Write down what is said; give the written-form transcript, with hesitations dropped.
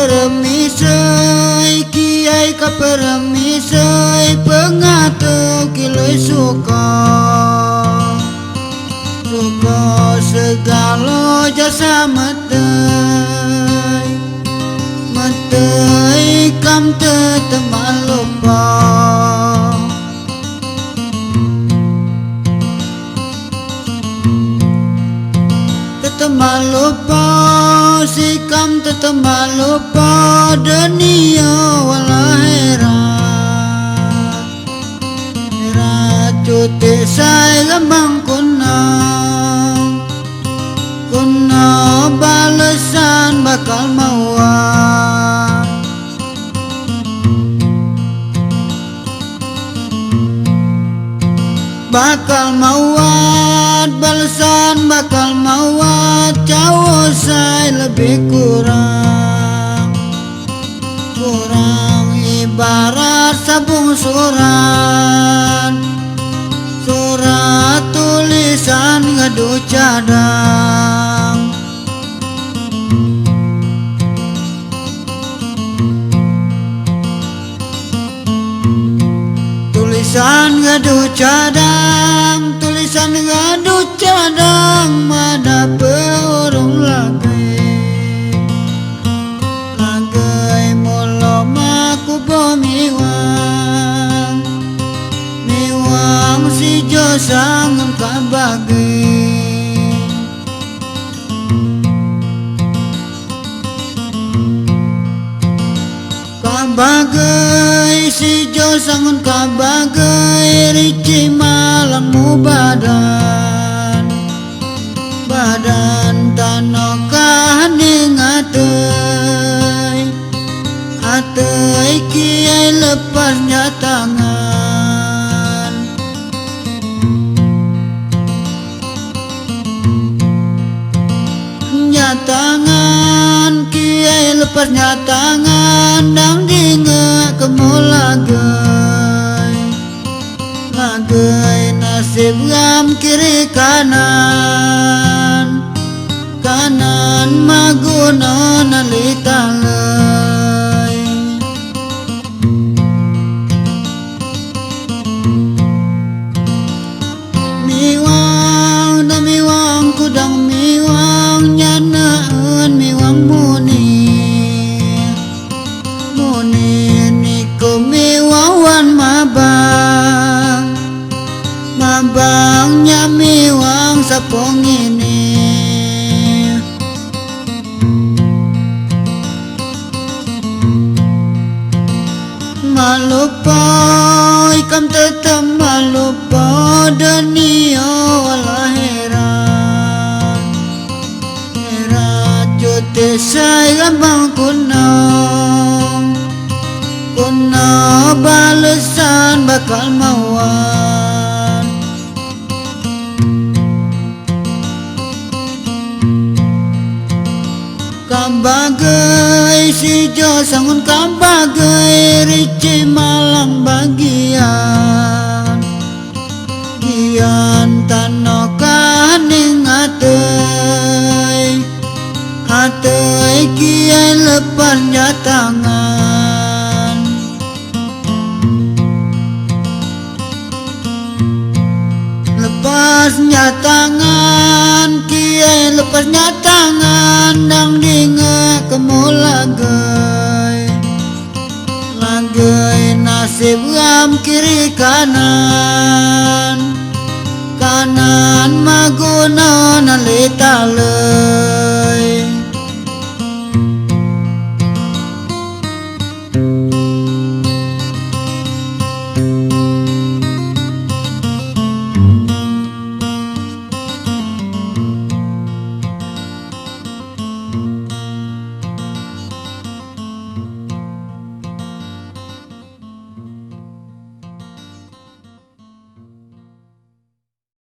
permisai kiai ka permisai pengatu kiloi suka segala jasa metei kam teteman lupa teteman lupa sikam teteman lupa dunia walahera cuti saya lembang kuna balesan bakal mauan balesan bakal mauat jauh saya lebih kurang ibarat sabung surat tulisan ngadu cadang tulisan ngadu cadang mada peurung lagai mulo maku miwang si jo sangun kabagi si jo sangun kabagai rici malang mu badan tanokan ning atei kiai lepasnya tangan kiai lepasnya tangan dang dinge kemulagai nasib gam kiri kanan maguna nalitalai miwang kudang miwang nyanaan miwang muni niku miwawan mabangnya miwang sapong ini malupa ikam tetap malupa dunia walaheran cuti saya bang kuna balesan bakal mauan kabagai si jo sangun kabagai rici malang bagian tanokan ning atei kiai lepasnya tangan kiai lepasnya tangan dang dinge kemulagai nasib gam kiri kanan maguna nalitalai